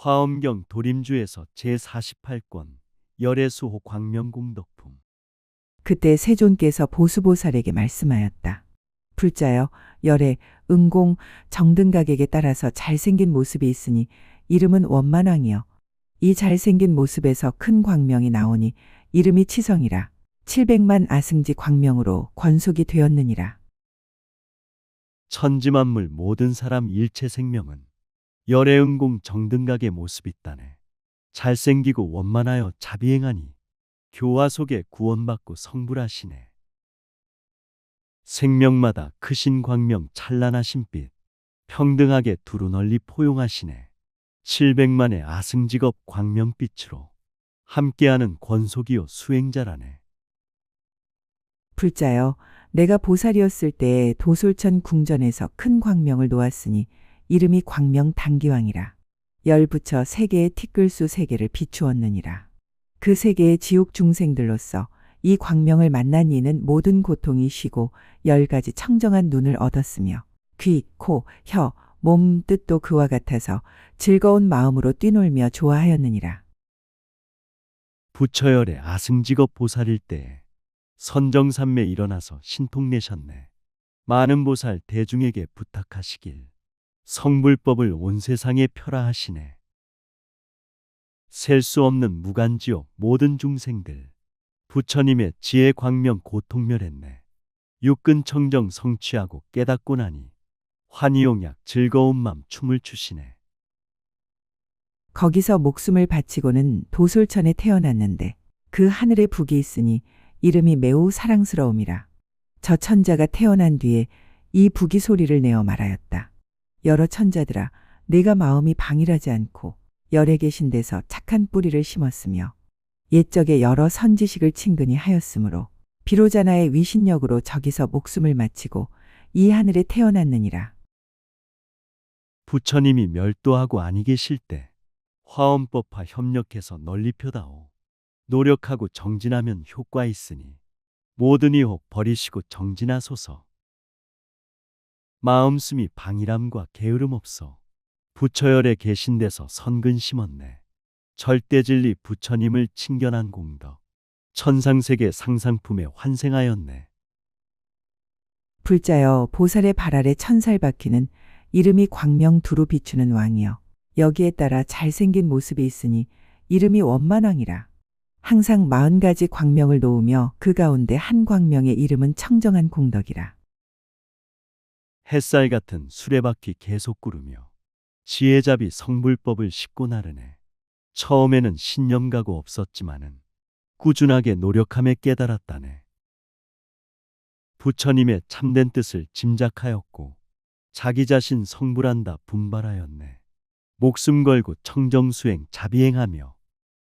화엄경 도림주에서 제48권 열애수호 광명공덕품. 그때 세존께서 보수보살에게 말씀하였다. 불자여, 열애, 응공, 정등각에게 따라서 잘생긴 모습이 있으니 이름은 원만왕이여. 이 잘생긴 모습에서 큰 광명이 나오니 이름이 치성이라. 700만 아승지 광명으로 권속이 되었느니라. 천지만물 모든 사람 일체 생명은 열애응공 정등각의 모습이 있다네. 잘생기고 원만하여 자비행하니 교화 속에 구원받고 성불하시네. 생명마다 크신 광명 찬란하신 빛 평등하게 두루 널리 포용하시네. 700만의 아승직업 광명빛으로 함께하는 권속이요 수행자라네. 불자여, 내가 보살이었을 때 도솔천 궁전에서 큰 광명을 놓았으니 이름이 광명 단기왕이라. 열 부처 세 개의 티끌수 세 개를 비추었느니라. 그 세 개의 지옥 중생들로서 이 광명을 만난 이는 모든 고통이 쉬고 10가지 청정한 눈을 얻었으며 귀, 코, 혀, 몸 뜻도 그와 같아서 즐거운 마음으로 뛰놀며 좋아하였느니라. 부처열의 아승직업 보살일 때에 선정산매 일어나서 신통내셨네. 많은 보살 대중에게 부탁하시길 성불법을 온 세상에 펴라 하시네. 셀 수 없는 무간지옥 모든 중생들 부처님의 지혜 광명 고통멸했네. 육근 청정 성취하고 깨닫고 나니 환희용약 즐거운 맘 춤을 추시네. 거기서 목숨을 바치고는 도솔천에 태어났는데 그 하늘에 북이 있으니 이름이 매우 사랑스러움이라. 저 천자가 태어난 뒤에 이 북이 소리를 내어 말하였다. 여러 천자들아, 내가 마음이 방일하지 않고 열에 계신 데서 착한 뿌리를 심었으며 옛적에 여러 선지식을 친근히 하였으므로 비로자나의 위신력으로 저기서 목숨을 마치고 이 하늘에 태어났느니라. 부처님이 멸도하고 아니 계실 때 화엄법화 협력해서 널리 펴다오. 노력하고 정진하면 효과 있으니 모든 의혹 버리시고 정진하소서. 마음씀이 방일함과 게으름 없어 부처열에 계신 데서 선근 심었네. 절대진리 부처님을 칭견한 공덕 천상세계 상상품에 환생하였네. 불자여, 보살의 발 아래 천살 바퀴는 이름이 광명 두루 비추는 왕이여. 여기에 따라 잘생긴 모습이 있으니 이름이 원만왕이라. 항상 40가지 광명을 놓으며 그 가운데 한 광명의 이름은 청정한 공덕이라. 햇살 같은 수레바퀴 계속 구르며 지혜잡이 성불법을 싣고 나르네. 처음에는 신념가고 없었지만은 꾸준하게 노력함에 깨달았다네. 부처님의 참된 뜻을 짐작하였고 자기 자신 성불한다 분발하였네. 목숨 걸고 청정수행 자비행하며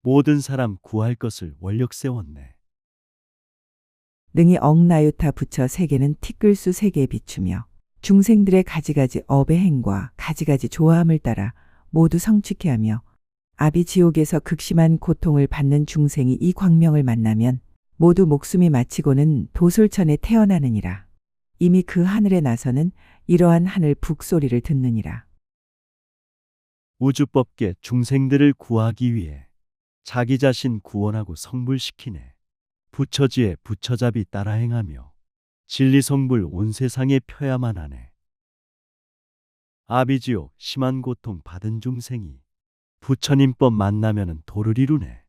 모든 사람 구할 것을 원력 세웠네. 능히 억나유타 부처 세계는 티끌수 세계에 비추며 중생들의 가지가지 업의 행과 가지가지 조화함을 따라 모두 성취케 하며 아비지옥에서 극심한 고통을 받는 중생이 이 광명을 만나면 모두 목숨이 마치고는 도솔천에 태어나느니라. 이미 그 하늘에 나서는 이러한 하늘 북소리를 듣느니라. 우주법계 중생들을 구하기 위해 자기 자신 구원하고 성불시키네. 부처지에 부처잡이 따라 행하며 진리성불 온 세상에 펴야만 하네. 아비지옥 심한 고통 받은 중생이 부처님법 만나면은 도를 이루네.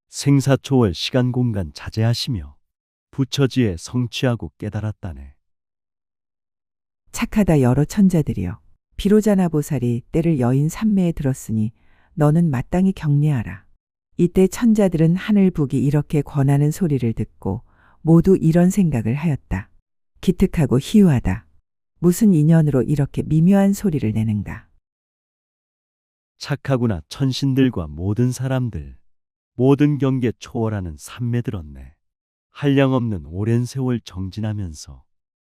생사초월 시간 공간 자제하시며 부처지에 성취하고 깨달았다네. 착하다 여러 천자들이여. 비로자나 보살이 때를 여인 삼매에 들었으니 너는 마땅히 경례하라. 이때 천자들은 하늘 북이 이렇게 권하는 소리를 듣고 모두 이런 생각을 하였다. 기특하고 희유하다. 무슨 인연으로 이렇게 미묘한 소리를 내는가. 착하구나 천신들과 모든 사람들 모든 경계 초월하는 삼매 들었네. 한량없는 오랜 세월 정진하면서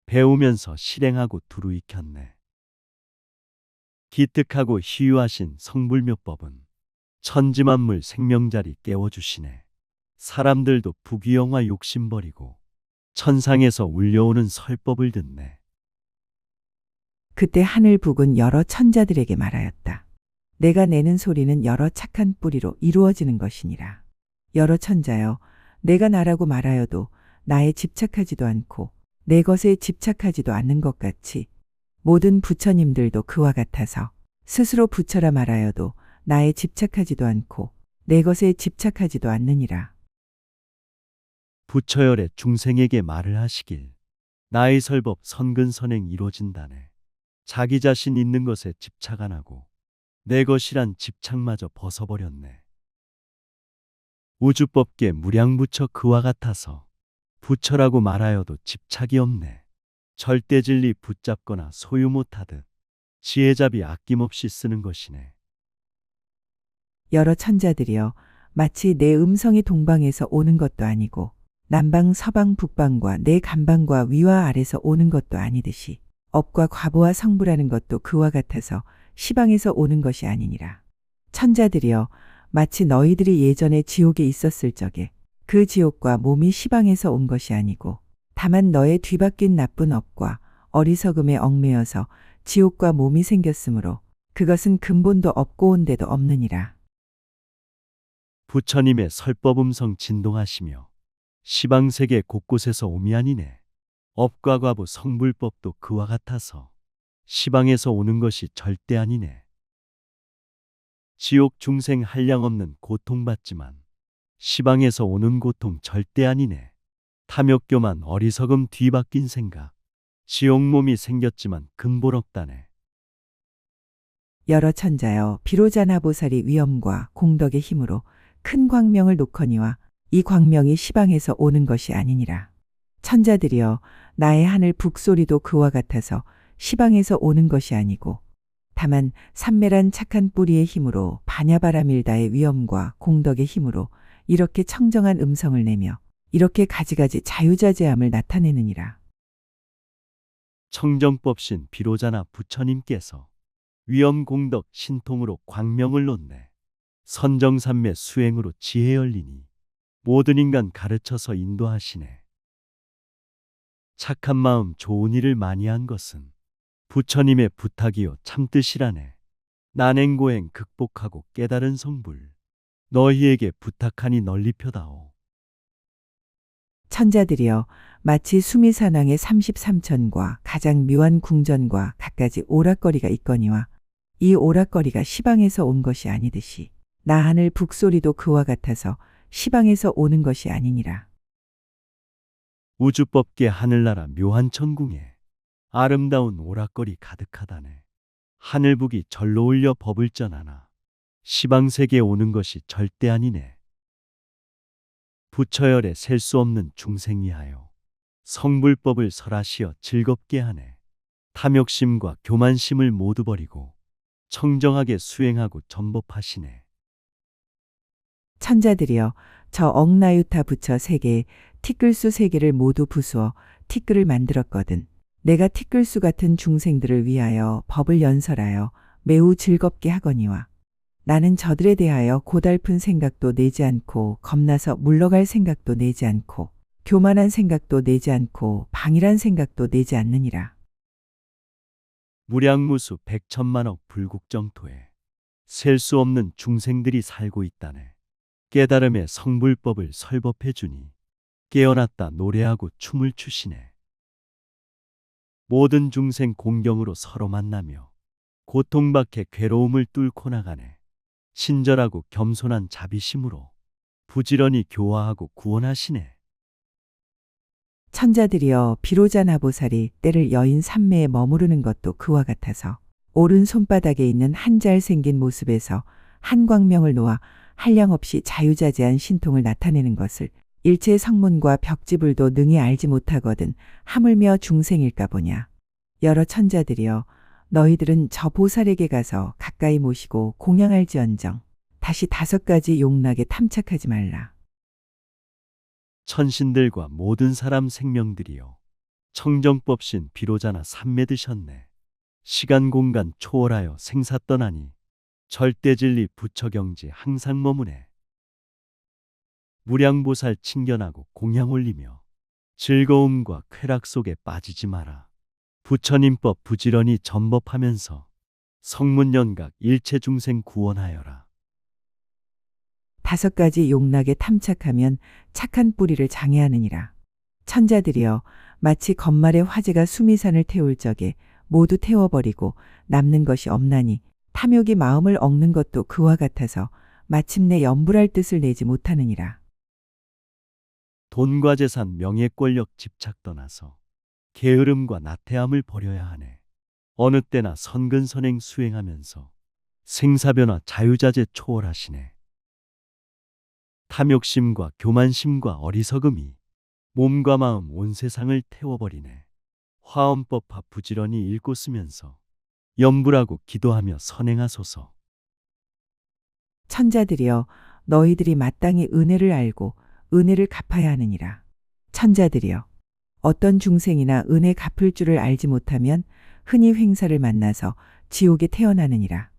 배우면서 실행하고 두루 익혔네. 기특하고 희유하신 성불묘법은 천지만물 생명자리 깨워주시네. 사람들도 부귀영화 욕심 버리고 천상에서 울려오는 설법을 듣네. 그때 하늘 북은 여러 천자들에게 말하였다. 내가 내는 소리는 여러 착한 뿌리로 이루어지는 것이니라. 여러 천자여, 내가 나라고 말하여도 나에 집착하지도 않고 내 것에 집착하지도 않는 것 같이 모든 부처님들도 그와 같아서 스스로 부처라 말하여도 나에 집착하지도 않고 내 것에 집착하지도 않느니라. 부처열의 중생에게 말을 하시길. 나의 설법 선근선행 이루어진다네. 자기 자신 있는 것에 집착 안 하고 내 것이란 집착마저 벗어버렸네. 우주법계 무량부처 그와 같아서 부처라고 말하여도 집착이 없네. 절대 진리 붙잡거나 소유 못하듯 지혜잡이 아낌없이 쓰는 것이네. 여러 천자들이여, 마치 내 음성이 동방에서 오는 것도 아니고 남방 서방 북방과 내 간방과 위와 아래서 오는 것도 아니듯이 업과 과보와 성부라는 것도 그와 같아서 시방에서 오는 것이 아니니라. 천자들이여, 마치 너희들이 예전에 지옥에 있었을 적에 그 지옥과 몸이 시방에서 온 것이 아니고 다만 너의 뒤바뀐 나쁜 업과 어리석음에 얽매여서 지옥과 몸이 생겼으므로 그것은 근본도 없고 온데도 없느니라. 부처님의 설법음성 진동하시며 시방세계 곳곳에서 옴이 아니네. 업과 과부 성불법도 그와 같아서 시방에서 오는 것이 절대 아니네. 지옥 중생 한량없는 고통받지만 시방에서 오는 고통 절대 아니네. 탐욕교만 어리석음 뒤바뀐 생각. 지옥 몸이 생겼지만 근본 없다네. 여러 천자여, 비로자나 보살이 위엄과 공덕의 힘으로 큰 광명을 놓거니와 이 광명이 시방에서 오는 것이 아니니라. 천자들이여, 나의 하늘 북소리도 그와 같아서 시방에서 오는 것이 아니고 다만 삼매란 착한 뿌리의 힘으로 바냐바라밀다의 위엄과 공덕의 힘으로 이렇게 청정한 음성을 내며 이렇게 가지가지 자유자재함을 나타내느니라. 청정법신 비로자나 부처님께서 위엄공덕 신통으로 광명을 놓네. 선정삼매 수행으로 지혜 열리니 모든 인간 가르쳐서 인도하시네. 착한 마음 좋은 일을 많이 한 것은 부처님의 부탁이요 참뜻이라네. 난행고행 극복하고 깨달은 성불 너희에게 부탁하니 널리 펴다오. 천자들이여, 마치 수미산왕의 33천과 가장 묘한 궁전과 갖가지 오락거리가 있거니와 이 오락거리가 시방에서 온 것이 아니듯이 나 하늘 북소리도 그와 같아서 시방에서 오는 것이 아니니라. 우주법계 하늘나라 묘한 천궁에 아름다운 오락거리 가득하다네. 하늘북이 절로 올려 법을 전하나 시방세계에 오는 것이 절대 아니네. 부처열에 셀 수 없는 중생이하여 성불법을 설하시어 즐겁게 하네. 탐욕심과 교만심을 모두 버리고 청정하게 수행하고 전법하시네. 천자들이여, 저 억나유타 부처 세계에 티끌수 세계를 모두 부수어 티끌을 만들었거든. 내가 티끌수 같은 중생들을 위하여 법을 연설하여 매우 즐겁게 하거니와 나는 저들에 대하여 고달픈 생각도 내지 않고 겁나서 물러갈 생각도 내지 않고 교만한 생각도 내지 않고 방일한 생각도 내지 않느니라. 무량무수 백천만억 불국정토에 셀 수 없는 중생들이 살고 있다네. 깨달음의 성불법을 설법해 주니 깨어났다 노래하고 춤을 추시네. 모든 중생 공경으로 서로 만나며 고통밖에 괴로움을 뚫고 나가네. 친절하고 겸손한 자비심으로 부지런히 교화하고 구원하시네. 천자들이여, 비로자나보살이 때를 여인 삼매에 머무르는 것도 그와 같아서 오른 손바닥에 있는 한 잘 생긴 모습에서 한 광명을 놓아 한량없이 자유자재한 신통을 나타내는 것을 일체 성문과 벽지불도 능히 알지 못하거든 하물며 중생일까 보냐. 여러 천자들이여, 너희들은 저 보살에게 가서 가까이 모시고 공양할지언정 다시 5가지 용락에 탐착하지 말라. 천신들과 모든 사람 생명들이여 청정법신 비로자나 삼매 드셨네. 시간 공간 초월하여 생사 떠나니 절대진리 부처경지 항상 머무네. 무량보살 친견하고 공양 올리며 즐거움과 쾌락 속에 빠지지 마라. 부처님법 부지런히 전법하면서 성문연각 일체 중생 구원하여라. 5가지 용락에 탐착하면 착한 뿌리를 장애하느니라. 천자들이여 마치 건말의 화재가 수미산을 태울 적에 모두 태워버리고 남는 것이 없나니 탐욕이 마음을 얽는 것도 그와 같아서 마침내 염불할 뜻을 내지 못하느니라. 돈과 재산, 명예, 권력, 집착 떠나서 게으름과 나태함을 버려야 하네. 어느 때나 선근선행 수행하면서 생사변화 자유자재 초월하시네. 탐욕심과 교만심과 어리석음이 몸과 마음 온 세상을 태워버리네. 화엄법화 부지런히 읽고 쓰면서 염불하고 기도하며 선행하소서. 천자들이여 너희들이 마땅히 은혜를 알고 은혜를 갚아야 하느니라. 천자들이여 어떤 중생이나 은혜 갚을 줄을 알지 못하면 흔히 횡사를 만나서 지옥에 태어나느니라.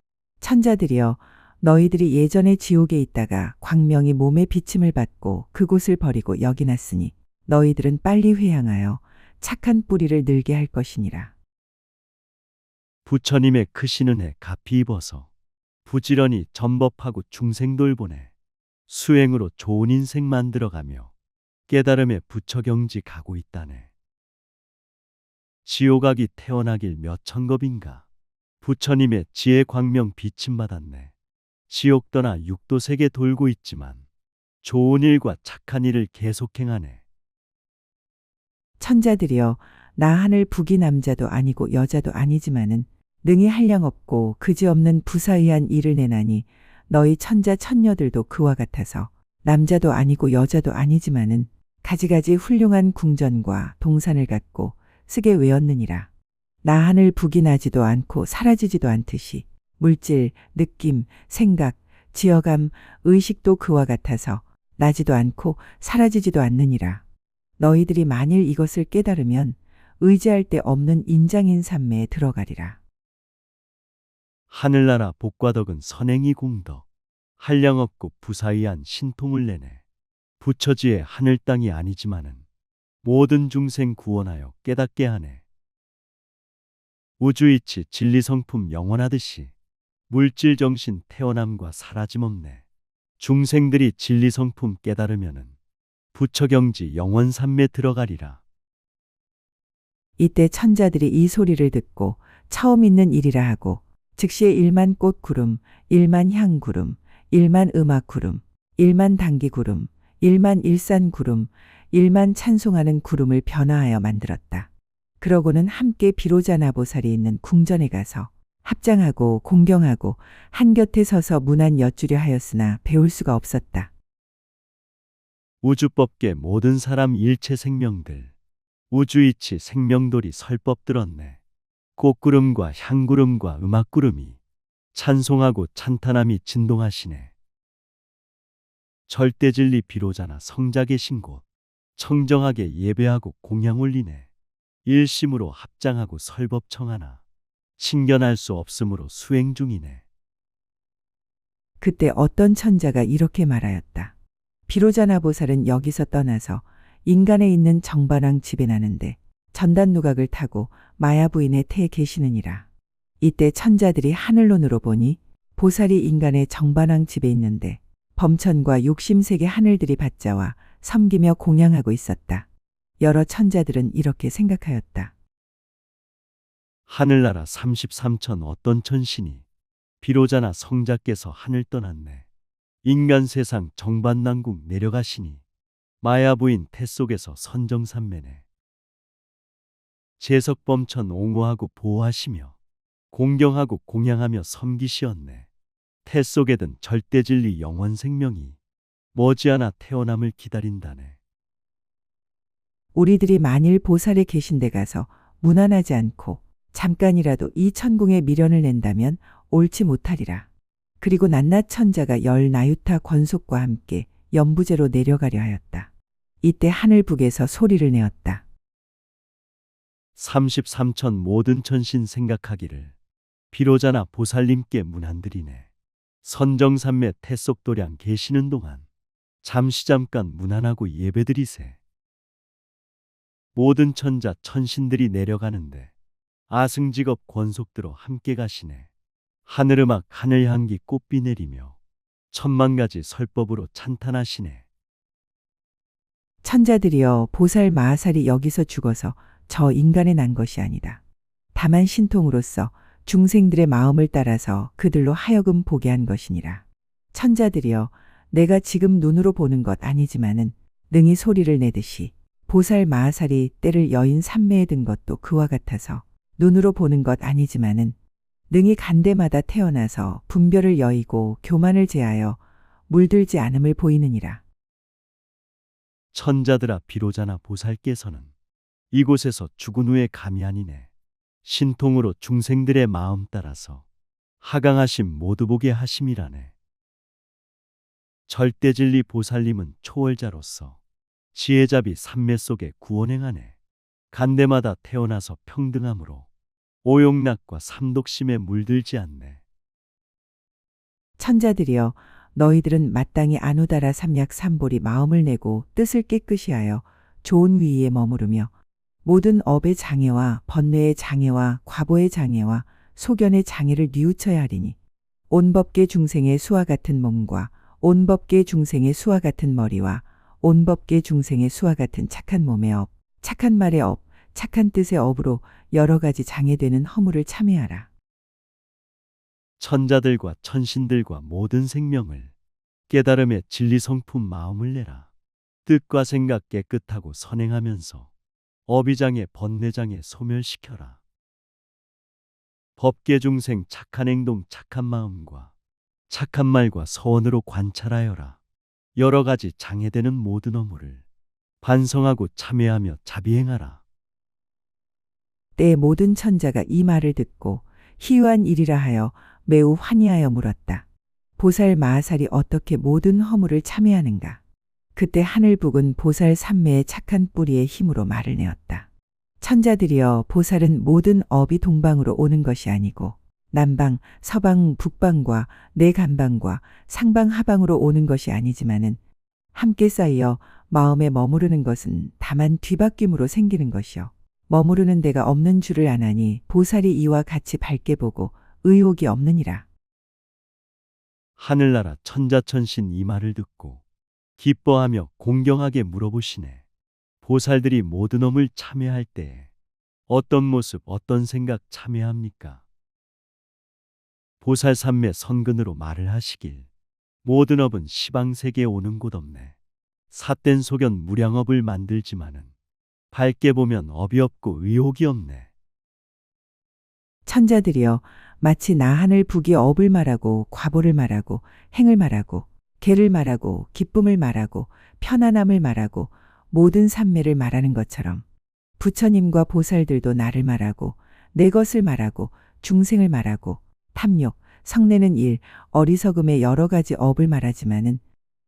천자들이여 너희들이 예전에 지옥에 있다가 광명이 몸에 비침을 받고 그곳을 버리고 여기 났으니 너희들은 빨리 회향하여 착한 뿌리를 늘게 할 것이니라. 부처님의 크신 은혜 갚이 입어서 부지런히 전법하고 중생 돌보네. 수행으로 좋은 인생 만들어가며 깨달음의 부처경지 가고 있다네. 지옥악이 태어나길 몇 천겁인가. 부처님의 지혜 광명 비침받았네. 지옥 떠나 육도세계 돌고 있지만 좋은 일과 착한 일을 계속 행하네. 천자들이여 나 하늘 북이 남자도 아니고 여자도 아니지만은 능히 한량없고 그지없는 부사의한 일을 내나니 너희 천자 천녀들도 그와 같아서 남자도 아니고 여자도 아니지만은 가지가지 훌륭한 궁전과 동산을 갖고 쓰게 외웠느니라. 나 하늘 북이 나지도 않고 사라지지도 않듯이 물질, 느낌, 생각, 지어감, 의식도 그와 같아서 나지도 않고 사라지지도 않느니라. 너희들이 만일 이것을 깨달으면 의지할 데 없는 인장인 삼매에 들어가리라. 하늘나라 복과 덕은 선행이 공덕. 한량없고 부사의한 신통을 내네. 부처지의 하늘 땅이 아니지만은 모든 중생 구원하여 깨닫게 하네. 우주이치 진리성품 영원하듯이 물질 정신 태어남과 사라짐 없네. 중생들이 진리성품 깨달으면은 부처경지 영원삼매 들어가리라. 이때 천자들이 이 소리를 듣고 처음 있는 일이라 하고 즉시에 1만 꽃구름, 1만 향구름, 1만 음악구름, 1만 당기구름, 1만 일산구름, 1만 찬송하는 구름을 변화하여 만들었다. 그러고는 함께 비로자나보살이 있는 궁전에 가서 합장하고 공경하고 한곁에 서서 문안 여쭈려 하였으나 배울 수가 없었다. 우주법계 모든 사람 일체 생명들 우주이치 생명돌이 설법 들었네. 꽃구름과 향구름과 음악구름이 찬송하고 찬탄함이 진동하시네. 절대진리 비로자나 성자 계신 곳 청정하게 예배하고 공양 올리네. 일심으로 합장하고 설법 청하나 신견할 수 없으므로 수행 중이네. 그때 어떤 천자가 이렇게 말하였다. 비로자나보살은 여기서 떠나서 인간에 있는 정반왕 집에 나는데 전단누각을 타고 마야부인의 태에 계시느니라. 이때 천자들이 하늘론으로 보니 보살이 인간의 정반왕 집에 있는데 범천과 욕심세계 하늘들이 받자와 섬기며 공양하고 있었다. 여러 천자들은 이렇게 생각하였다. 하늘나라 33천 어떤 천신이 비로자나 성자께서 하늘 떠났네. 인간 세상 정반난국 내려가시니 마야부인 태 속에서 선정산매네. 제석범천 옹호하고 보호하시며 공경하고 공양하며 섬기시었네. 태 속에 든 절대진리 영원생명이 머지않아 태어남을 기다린다네. 우리들이 만일 보살에 계신 데 가서 문안하지 않고 잠깐이라도 이 천궁에 미련을 낸다면 옳지 못하리라. 그리고 낱낱 천자가 열 나유타 권속과 함께 연부제로 내려가려 하였다. 이때 하늘 북에서 소리를 내었다. 33천 모든 천신 생각하기를 비로자나 보살님께 문안드리네. 선정산매 태속도량 계시는 동안 잠시 잠깐 문안하고 예배드리세. 모든 천자 천신들이 내려가는데 아승직업 권속들어 함께 가시네. 하늘음악 하늘 향기 꽃비 내리며 천만 가지 설법으로 찬탄하시네. 천자들이여 보살 마하살이 여기서 죽어서 저 인간에 난 것이 아니다. 다만 신통으로서 중생들의 마음을 따라서 그들로 하여금 보게 한 것이니라. 천자들이여 내가 지금 눈으로 보는 것 아니지만은 능히 소리를 내듯이 보살 마하살이 때를 여인 삼매에 든 것도 그와 같아서 눈으로 보는 것 아니지만은 능히 간대마다 태어나서 분별을 여의고 교만을 제하여 물들지 않음을 보이느니라. 천자들아 비로자나 보살께서는 이곳에서 죽은 후에 감이 아니네. 신통으로 중생들의 마음 따라서 하강하심 모두 보게 하심이라네. 절대진리 보살님은 초월자로서 지혜자비 삼매 속에 구원행하네. 간대마다 태어나서 평등함으로 오용락과 삼독심에 물들지 않네. 천자들이여 너희들은 마땅히 아누다라 삼약 삼보리 마음을 내고 뜻을 깨끗이 하여 좋은 위에 머무르며 모든 업의 장애와 번뇌의 장애와 과보의 장애와 소견의 장애를 뉘우쳐야 하리니 온법계 중생의 수와 같은 몸과 온법계 중생의 수와 같은 머리와 온법계 중생의 수와 같은 착한 몸의 업, 착한 말의 업, 착한 뜻의 업으로 여러 가지 장애되는 허물을 참회하라. 천자들과 천신들과 모든 생명을 깨달음의 진리성품 마음을 내라. 뜻과 생각 깨끗하고 선행하면서 어비장애 번뇌장애 소멸시켜라. 법계 중생 착한 행동 착한 마음과 착한 말과 서원으로 관찰하여라. 여러 가지 장애되는 모든 허물을 반성하고 참회하며 자비행하라. 때 모든 천자가 이 말을 듣고 희유한 일이라 하여 매우 환희하여 물었다. 보살 마하살이 어떻게 모든 허물을 참회하는가? 그때 하늘북은 보살 삼매의 착한 뿌리의 힘으로 말을 내었다. 천자들이여 보살은 모든 업이 동방으로 오는 것이 아니고 남방, 서방, 북방과 내간방과 상방, 하방으로 오는 것이 아니지만은 함께 쌓여 마음에 머무르는 것은 다만 뒤바뀜으로 생기는 것이요. 머무르는 데가 없는 줄을 아나니 보살이 이와 같이 밝게 보고 의혹이 없느니라. 하늘나라 천자천신 이 말을 듣고 기뻐하며 공경하게 물어보시네. 보살들이 모든 업을 참회할 때에 어떤 모습 어떤 생각 참회합니까? 보살 삼매 선근으로 말을 하시길 모든 업은 시방세계에 오는 곳 없네. 삿된 소견 무량업을 만들지만은 밝게 보면 업이 없고 의혹이 없네. 천자들이여 마치 나 하늘 북이 업을 말하고 과보를 말하고 행을 말하고 개를 말하고 기쁨을 말하고 편안함을 말하고 모든 삼매를 말하는 것처럼 부처님과 보살들도 나를 말하고 내 것을 말하고 중생을 말하고 탐욕, 성내는 일, 어리석음의 여러 가지 업을 말하지만은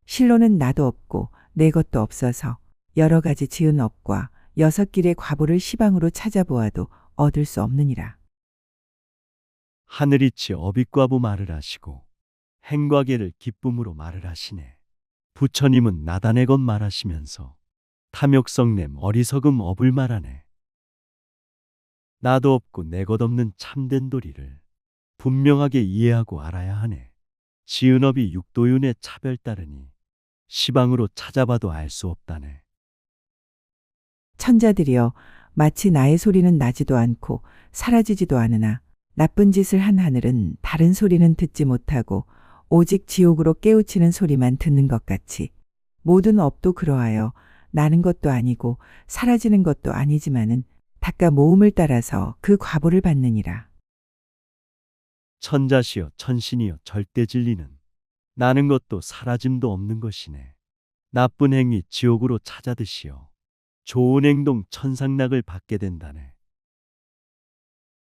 실로는 나도 없고 내 것도 없어서 여러 가지 지은 업과 여섯 길의 과보를 시방으로 찾아보아도 얻을 수 없느니라. 하늘이치 어비과부 말을 하시고 행과 계를 기쁨으로 말을 하시네. 부처님은 나단의 것 말하시면서 탐욕성냄 어리석음 업을 말하네. 나도 없고 내 것 없는 참된 도리를 분명하게 이해하고 알아야 하네. 지은 업이 육도윤의 차별 따르니 시방으로 찾아봐도 알 수 없다네. 천자들이여 마치 나의 소리는 나지도 않고 사라지지도 않으나 나쁜 짓을 한 하늘은 다른 소리는 듣지 못하고 오직 지옥으로 깨우치는 소리만 듣는 것 같이 모든 업도 그러하여 나는 것도 아니고 사라지는 것도 아니지만은 닦아 모음을 따라서 그 과보를 받느니라. 천자시여 천신이여 절대 진리는 나는 것도 사라짐도 없는 것이네. 나쁜 행위 지옥으로 찾아드시어 좋은 행동 천상락을 받게 된다네.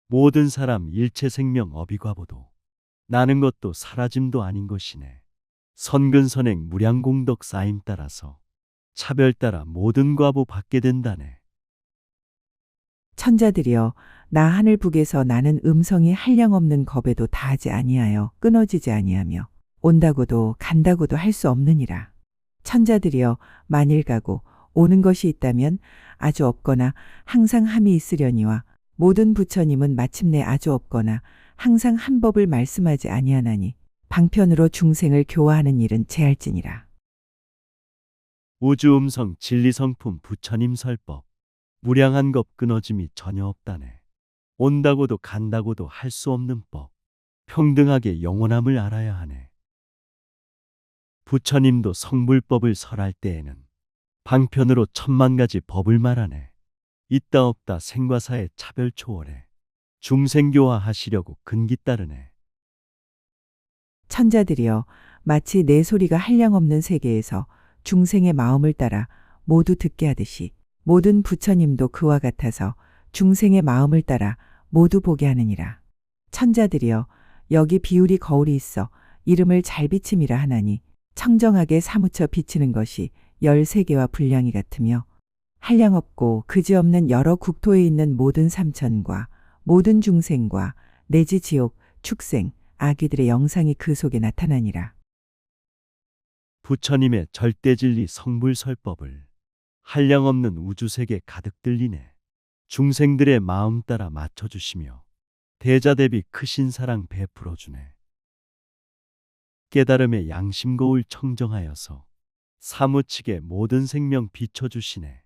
모든 사람 일체 생명 어비과보도 나는 것도 사라짐도 아닌 것이네. 선근선행 무량공덕 쌓임 따라서 차별 따라 모든 과보 받게 된다네. 천자들이여 나 하늘 북에서 나는 음성이 한량없는 겁에도 다하지 아니하여 끊어지지 아니하며 온다고도 간다고도 할 수 없느니라. 천자들이여 만일 가고 오는 것이 있다면 아주 없거나 항상 함이 있으려니와 모든 부처님은 마침내 아주 없거나 항상 한 법을 말씀하지 아니하나니 방편으로 중생을 교화하는 일은 제할지니라. 우주음성 진리성품 부처님 설법. 무량한 것 끊어짐이 전혀 없다네. 온다고도 간다고도 할 수 없는 법. 평등하게 영원함을 알아야 하네. 부처님도 성불법을 설할 때에는 방편으로 천만 가지 법을 말하네. 있다 없다 생과 사의 차별 초월해 중생교화 하시려고 근기 따르네. 천자들이여, 마치 내 소리가 한량없는 세계에서 중생의 마음을 따라 모두 듣게 하듯이 모든 부처님도 그와 같아서 중생의 마음을 따라 모두 보게 하느니라. 천자들이여, 여기 비율이 거울이 있어 이름을 잘 비침이라 하나니 청정하게 사무쳐 비치는 것이 13개와 분량이 같으며 한량없고 그지없는 여러 국토에 있는 모든 삼천과 모든 중생과 내지 지옥, 축생, 아귀들의 영상이 그 속에 나타나니라. 부처님의 절대진리 성불설법을 한량없는 우주세계 가득 들리네. 중생들의 마음 따라 맞춰주시며 대자대비 크신 사랑 베풀어주네. 깨달음의 양심거울 청정하여서 사무치게 모든 생명 비춰주시네.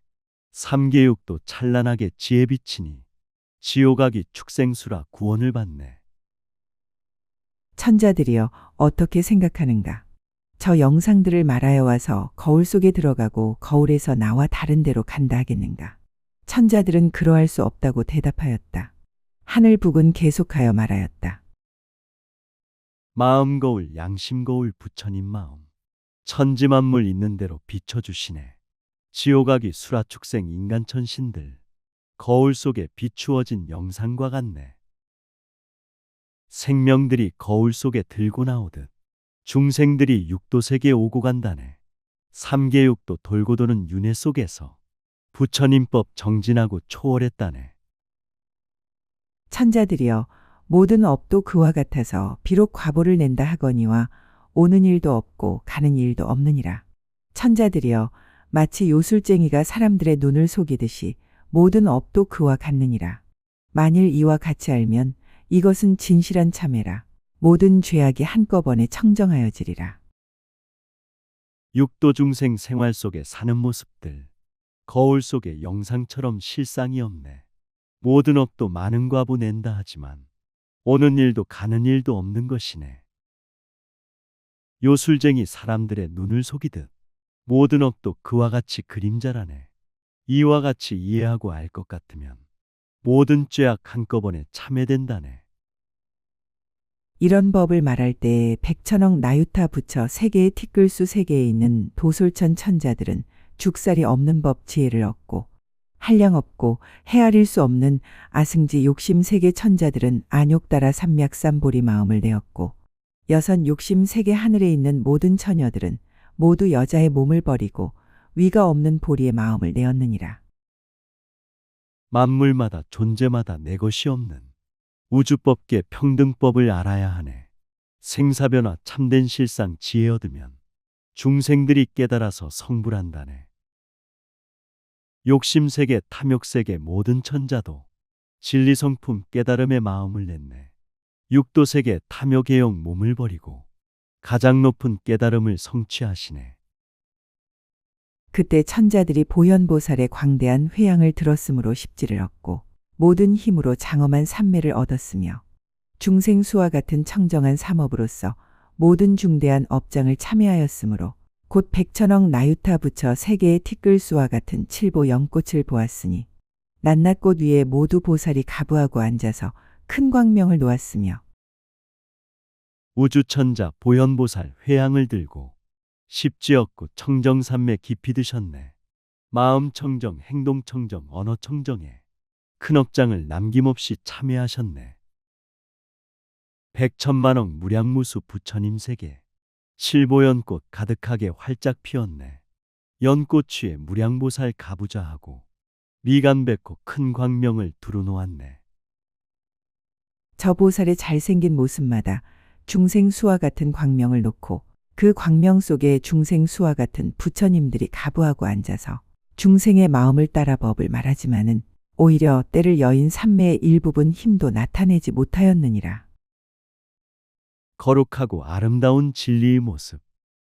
삼계육도 찬란하게 지혜 비치니 지옥아기 축생수라 구원을 받네. 천자들이여, 어떻게 생각하는가? 저 영상들을 말하여 와서 거울 속에 들어가고 거울에서 나와 다른 데로 간다 하겠는가? 천자들은 그러할 수 없다고 대답하였다. 하늘 북은 계속하여 말하였다. 마음 거울 양심 거울 부처님 마음 천지만물 있는 대로 비춰주시네. 지옥아기 수라축생 인간천신들 거울 속에 비추어진 영상과 같네. 생명들이 거울 속에 들고 나오듯 중생들이 육도세계에 오고 간다네. 삼계육도 돌고 도는 윤회 속에서 부처님법 정진하고 초월했다네. 천자들이여, 모든 업도 그와 같아서 비록 과보를 낸다 하거니와 오는 일도 없고 가는 일도 없느니라. 천자들이여, 마치 요술쟁이가 사람들의 눈을 속이듯이 모든 업도 그와 같느니라. 만일 이와 같이 알면 이것은 진실한 참회라. 모든 죄악이 한꺼번에 청정하여지리라. 육도 중생 생활 속에 사는 모습들 거울 속에 영상처럼 실상이 없네. 모든 업도 많은 과보 낸다 하지만 오는 일도 가는 일도 없는 것이네. 요술쟁이 사람들의 눈을 속이듯 모든 업도 그와 같이 그림자라네. 이와 같이 이해하고 알 것 같으면 모든 죄악 한꺼번에 참회된다네. 이런 법을 말할 때 백천억 나유타 부처 세계의 티끌수 세계에 있는 도솔천 천자들은 죽살이 없는 법 지혜를 얻고 한량없고 헤아릴 수 없는 아승지 욕심 세계 천자들은 안욕 따라 삼맥삼보리 마음을 내었고 여선 욕심 세계 하늘에 있는 모든 처녀들은 모두 여자의 몸을 버리고 위가 없는 보리의 마음을 내었느니라. 만물마다 존재마다 내 것이 없는 우주법계 평등법을 알아야 하네. 생사변화 참된 실상 지혜 얻으면 중생들이 깨달아서 성불한다네. 욕심세계 탐욕세계 모든 천자도 진리성품 깨달음의 마음을 냈네. 육도세계 탐욕의용 몸을 버리고 가장 높은 깨달음을 성취하시네. 그때 천자들이 보현보살의 광대한 회양을 들었으므로 십지를 얻고 모든 힘으로 장엄한 삼매를 얻었으며 중생수와 같은 청정한 삼업으로서 모든 중대한 업장을 참여하였으므로 곧 백천억 나유타 부처 세계의 티끌수와 같은 칠보 연꽃을 보았으니 낱낱꽃 위에 모두 보살이 가부하고 앉아서 큰 광명을 놓았으며 우주천자 보현보살 회양을 들고 십지 얻고 청정삼매 깊이 드셨네. 마음 청정, 행동 청정, 언어 청정에 큰 업장을 남김없이 참여하셨네. 백천만억 무량무수 부처님 세계 칠보연꽃 가득하게 활짝 피었네. 연꽃 위에 무량보살 가부좌하고 미간백호 큰 광명을 두루놓았네. 저 보살의 잘생긴 모습마다 중생수와 같은 광명을 놓고 그 광명 속에 중생수와 같은 부처님들이 가부하고 앉아서 중생의 마음을 따라 법을 말하지만은 오히려 때를 여인 삼매의 일부분 힘도 나타내지 못하였느니라. 거룩하고 아름다운 진리의 모습.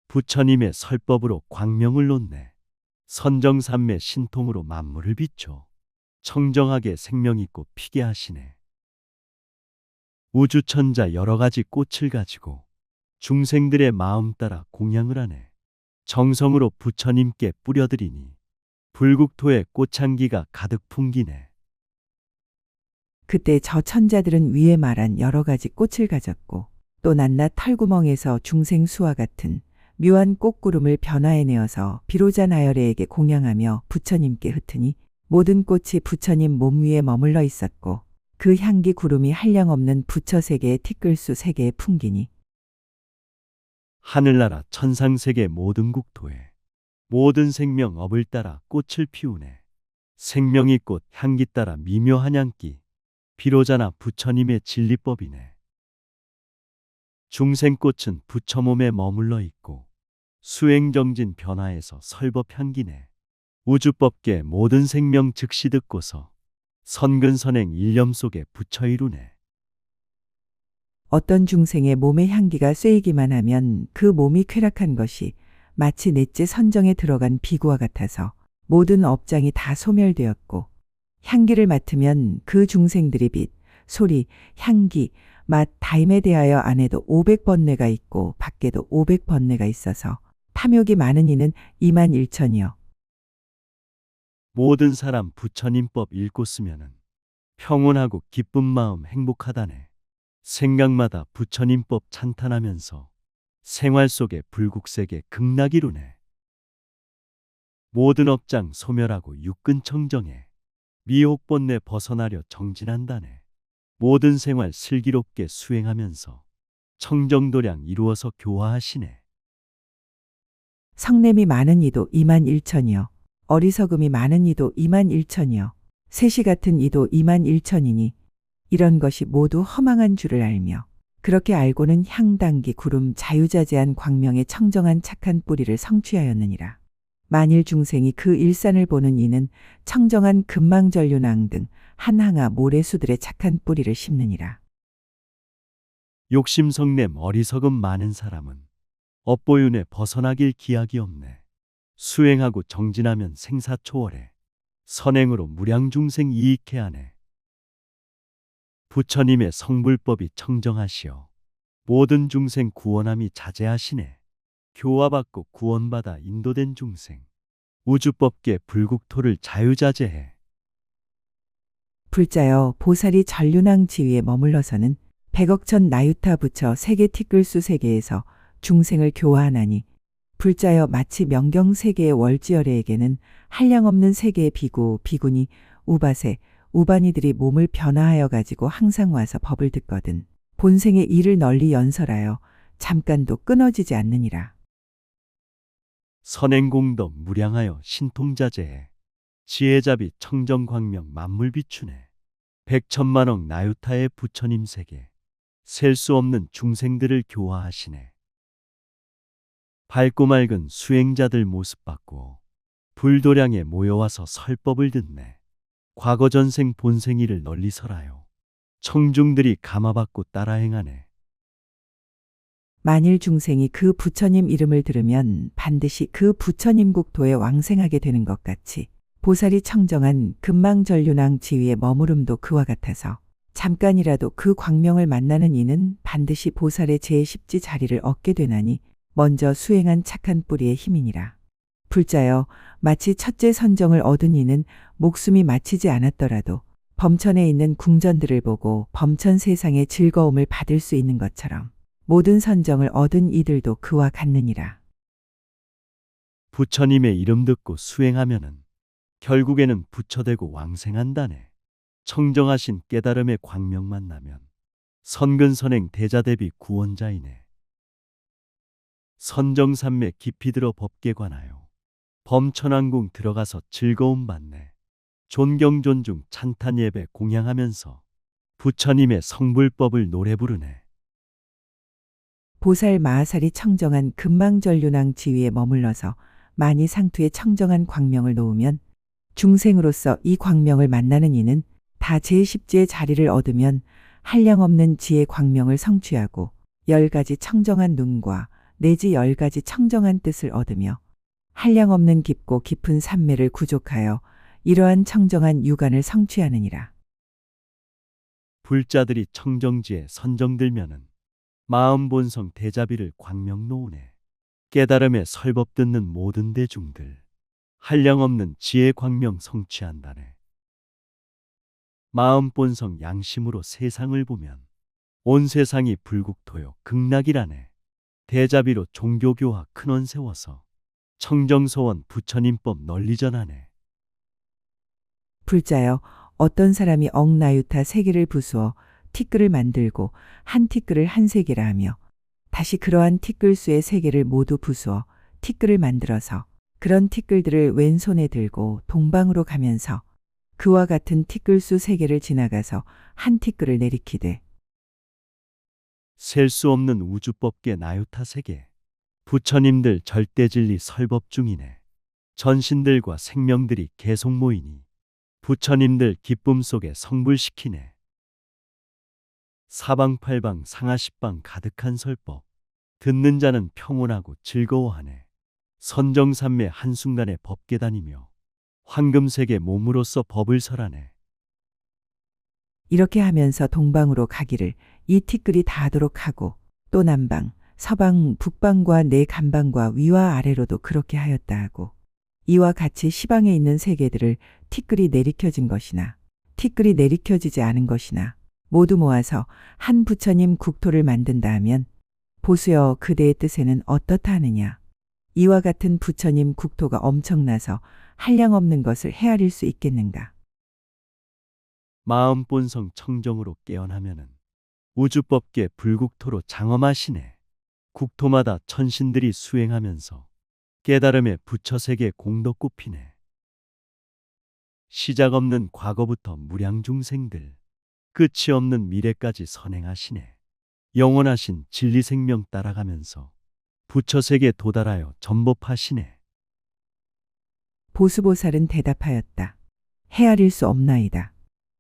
부처님의 설법으로 광명을 놓네. 선정삼매 신통으로 만물을 비춰 청정하게 생명있고 피게 하시네. 우주천자 여러 가지 꽃을 가지고 중생들의 마음 따라 공양을 하네. 정성으로 부처님께 뿌려드리니 불국토에 꽃향기가 가득 풍기네. 그때 저 천자들은 위에 말한 여러 가지 꽃을 가졌고 또 낱낱 털구멍에서 중생 수와 같은 묘한 꽃구름을 변화해내어서 비로자 나열애에게 공양하며 부처님께 흩으니 모든 꽃이 부처님 몸 위에 머물러 있었고 그 향기 구름이 한량없는 부처 세계의 티끌수 세계에 풍기니 하늘나라 천상세계 모든 국토에 모든 생명업을 따라 꽃을 피우네. 생명의 꽃 향기 따라 미묘한 향기. 비로자나 부처님의 진리법이네. 중생꽃은 부처 몸에 머물러 있고 수행정진 변화에서 설법 향기네. 우주법계 모든 생명 즉시 듣고서 선근선행 일념 속에 부처 이루네. 어떤 중생의 몸의 향기가 쇠이기만 하면 그 몸이 쾌락한 것이 마치 넷째 선정에 들어간 비구와 같아서 모든 업장이 다 소멸되었고 향기를 맡으면 그 중생들이 빛, 소리, 향기, 맛, 다임에 대하여 안에도 500번뇌가 있고 밖에도 500번뇌가 있어서 탐욕이 많은 이는 21,000이요. 모든 사람 부처님법 읽고 쓰면은 평온하고 기쁜 마음 행복하다네. 생각마다 부처님법 찬탄하면서 생활 속에 불국세계 극락이루네. 모든 업장 소멸하고 육근 청정해 미혹번뇌 벗어나려 정진한다네. 모든 생활 슬기롭게 수행하면서 청정도량 이루어서 교화하시네. 성냄이 많은 이도 21,000이요. 어리석음이 많은 이도 21,000이요. 셋이 같은 이도 21,000이니 이런 것이 모두 허망한 줄을 알며 그렇게 알고는 향단기 구름 자유자재한 광명의 청정한 착한 뿌리를 성취하였느니라. 만일 중생이 그 일산을 보는 이는 청정한 금망전류낭 등 한항아 모래수들의 착한 뿌리를 심느니라. 욕심성냄 어리석음 많은 사람은 업보윤에 벗어나길 기약이 없네. 수행하고 정진하면 생사초월해 선행으로 무량중생 이익해 하네. 부처님의 성불법이 청정하시어 모든 중생 구원함이 자제하시네. 교화받고 구원받아 인도된 중생 우주법계 불국토를 자유자재해. 불자여 보살이 전륜왕 지위에 머물러서는 백억천 나유타 부처 세계 티끌수 세계에서 중생을 교화하나니 불자여 마치 명경 세계의 월지열애에게는 한량없는 세계의 비구, 비구니, 우바세, 우반이들이 몸을 변화하여 가지고 항상 와서 법을 듣거든 본생의 일을 널리 연설하여 잠깐도 끊어지지 않느니라. 선행공덕 무량하여 신통자재해 지혜자비 청정광명 만물 비추네. 백천만억 나유타의 부처님 세계 셀 수 없는 중생들을 교화하시네. 밝고 맑은 수행자들 모습 받고 불도량에 모여와서 설법을 듣네. 과거 전생 본생 일을 널리 설하여 청중들이 감화받고 따라 행하네. 만일 중생이 그 부처님 이름을 들으면 반드시 그 부처님 국토에 왕생하게 되는 것 같이 보살이 청정한 금망전륜왕 지위에 머무름도 그와 같아서 잠깐이라도 그 광명을 만나는 이는 반드시 보살의 제10지 자리를 얻게 되나니 먼저 수행한 착한 뿌리의 힘이니라. 불자여 마치 첫째 선정을 얻은 이는 목숨이 마치지 않았더라도 범천에 있는 궁전들을 보고 범천 세상의 즐거움을 받을 수 있는 것처럼 모든 선정을 얻은 이들도 그와 같느니라. 부처님의 이름 듣고 수행하면은 결국에는 부처되고 왕생한다네. 청정하신 깨달음의 광명 만나면 선근선행 대자대비 구원자이네. 선정삼매 깊이 들어 법계 관하여 범천왕궁 들어가서 즐거움 받네. 존경 존중 찬탄 예배 공양하면서 부처님의 성불법을 노래 부르네. 보살 마하살이 청정한 금망전륜왕 지위에 머물러서 만이 상투에 청정한 광명을 놓으면 중생으로서 이 광명을 만나는 이는 다 제10지의 자리를 얻으면 한량없는 지의 광명을 성취하고 10가지 청정한 눈과 내지 10가지 청정한 뜻을 얻으며 한량없는 깊고 깊은 삼매를 구족하여 이러한 청정한 유관을 성취하느니라. 불자들이 청정지에 선정들면은 마음 본성 대자비를 광명 놓으네. 깨달음에 설법 듣는 모든 대중들 한량없는 지혜 광명 성취한다네. 마음 본성 양심으로 세상을 보면 온 세상이 불국토요 극락이라네. 대자비로 종교교화 큰원 세워서 청정소원 부처님법 널리 전하네. 불자여, 어떤 사람이 억나유타 3개를 부수어 티끌을 만들고 한 티끌을 한 세개라 하며 다시 그러한 티끌수의 3개를 모두 부수어 티끌을 만들어서 그런 티끌들을 왼손에 들고 동방으로 가면서 그와 같은 티끌수 3개를 지나가서 한 티끌을 내리키되 셀 수 없는 우주법계 나유타 세계 부처님들 절대진리 설법 중이네. 전신들과 생명들이 계속 모이니 부처님들 기쁨 속에 성불시키네. 사방팔방 상하십방 가득한 설법 듣는 자는 평온하고 즐거워하네. 선정삼매 한순간에 법 깨다니며 황금색의 몸으로서 법을 설하네. 이렇게 하면서 동방으로 가기를 이 티끌이 닿도록 하고 또 남방, 서방, 북방과 내 간방과 위와 아래로도 그렇게 하였다 하고 이와 같이 시방에 있는 세계들을 티끌이 내리켜진 것이나 티끌이 내리켜지지 않은 것이나 모두 모아서 한 부처님 국토를 만든다 하면 보수여 그대의 뜻에는 어떻다 하느냐. 이와 같은 부처님 국토가 엄청나서 한량없는 것을 헤아릴 수 있겠는가. 마음 본성 청정으로 깨어나면은 우주법계 불국토로 장엄하시네. 국토마다 천신들이 수행하면서 깨달음의 부처세계 공덕 굽히네. 시작 없는 과거부터 무량 중생들 끝이 없는 미래까지 선행하시네. 영원하신 진리생명 따라가면서 부처세계 도달하여 전법하시네. 보수보살은 대답하였다. 헤아릴 수 없나이다.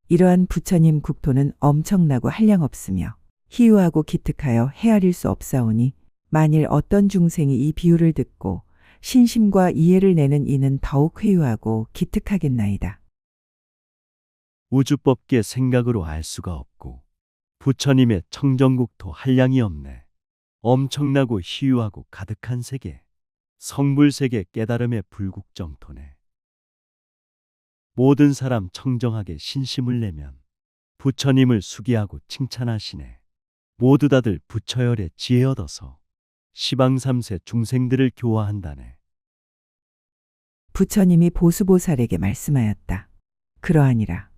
이러한 부처님 국토는 엄청나고 한량없으며 희유하고 기특하여 헤아릴 수 없사오니 만일 어떤 중생이 이 비유를 듣고 신심과 이해를 내는 이는 더욱 회유하고 기특하겠나이다. 우주법계 생각으로 알 수가 없고 부처님의 청정국토 한량이 없네. 엄청나고 희유하고 가득한 세계 성불세계 깨달음의 불국정토네. 모든 사람 청정하게 신심을 내면 부처님을 수기하고 칭찬하시네. 모두 다들 부처열의 지혜 얻어서 시방삼세 중생들을 교화한다네. 부처님이 보수보살에게 말씀하였다. 그러하니라.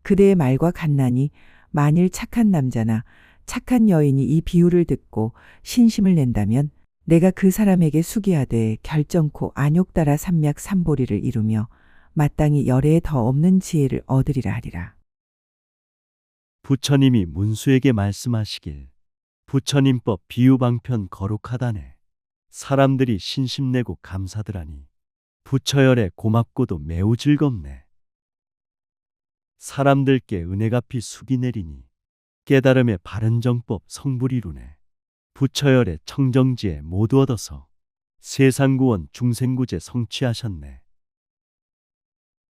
그대의 말과 같나니 만일 착한 남자나 착한 여인이 이 비유를 듣고 신심을 낸다면 내가 그 사람에게 수기하되 결정코 안욕따라 삼맥 삼보리를 이루며 마땅히 열애에 더 없는 지혜를 얻으리라 하리라. 부처님이 문수에게 말씀하시길 부처님법 비유방편 거룩하다네. 사람들이 신심내고 감사들하니 부처열에 고맙고도 매우 즐겁네. 사람들께 은혜 갚이 수기 내리니 깨달음의 바른 정법 성불이루네. 부처열의 청정지에 모두 얻어서 세상구원 중생구제 성취하셨네.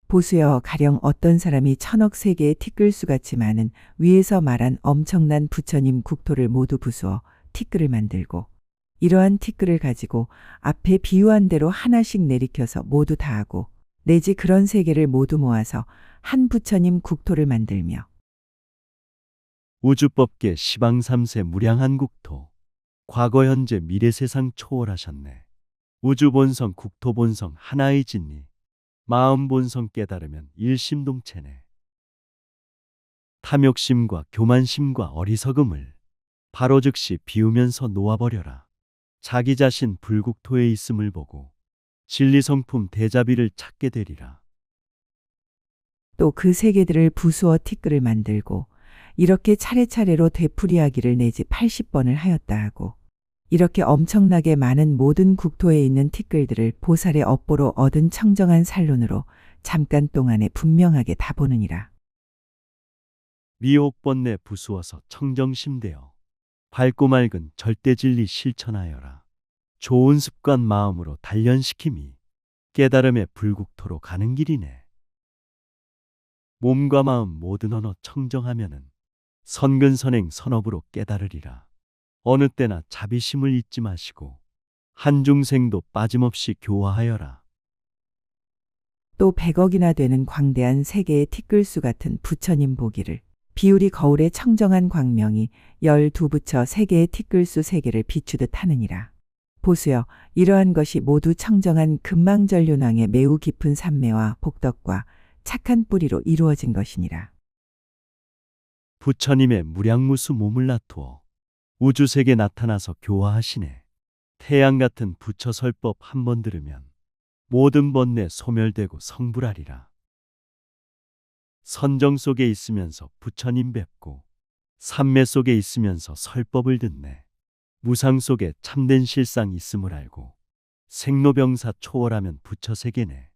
보수여, 가령 어떤 사람이 1000억 세계의 티끌수같이 많은 위에서 말한 엄청난 부처님 국토를 모두 부수어 티끌을 만들고 이러한 티끌을 가지고 앞에 비유한 대로 하나씩 내리켜서 모두 다 하고 내지 그런 세계를 모두 모아서 한 부처님 국토를 만들며 우주법계 시방삼세 무량한 국토 과거 현재 미래 세상 초월하셨네. 우주본성 국토본성 하나의 진리 마음 본성 깨달으면 일심동체네. 탐욕심과 교만심과 어리석음을 바로 즉시 비우면서 놓아버려라. 자기 자신 불국토에 있음을 보고 진리성품 대자비를 찾게 되리라. 또 그 세계들을 부수어 티끌을 만들고 이렇게 차례차례로 되풀이하기를 내지 80번을 하였다 하고 이렇게 엄청나게 많은 모든 국토에 있는 티끌들을 보살의 업보로 얻은 청정한 살론으로 잠깐 동안에 분명하게 다 보느니라. 미혹번뇌 부수어서 청정심되어 밝고 맑은 절대 진리 실천하여라. 좋은 습관 마음으로 단련시킴이 깨달음의 불국토로 가는 길이네. 몸과 마음 모든 언어 청정하면은 선근선행 선업으로 깨달으리라. 어느 때나 자비심을 잊지 마시고 한 중생도 빠짐없이 교화하여라. 또 100억이나 되는 광대한 세계의 티끌수 같은 부처님 보기를 비우리 거울의 청정한 광명이 12부처 세계의 티끌수 세계를 비추듯 하느니라. 보수여, 이러한 것이 모두 청정한 금망전륜왕의 매우 깊은 삼매와 복덕과 착한 뿌리로 이루어진 것이니라. 부처님의 무량무수 몸을 나투어 우주세계 나타나서 교화하시네. 태양 같은 부처 설법 한 번 들으면 모든 번뇌 소멸되고 성불하리라. 선정 속에 있으면서 부처님 뵙고 삼매 속에 있으면서 설법을 듣네. 무상 속에 참된 실상 있음을 알고 생로병사 초월하면 부처 세계네.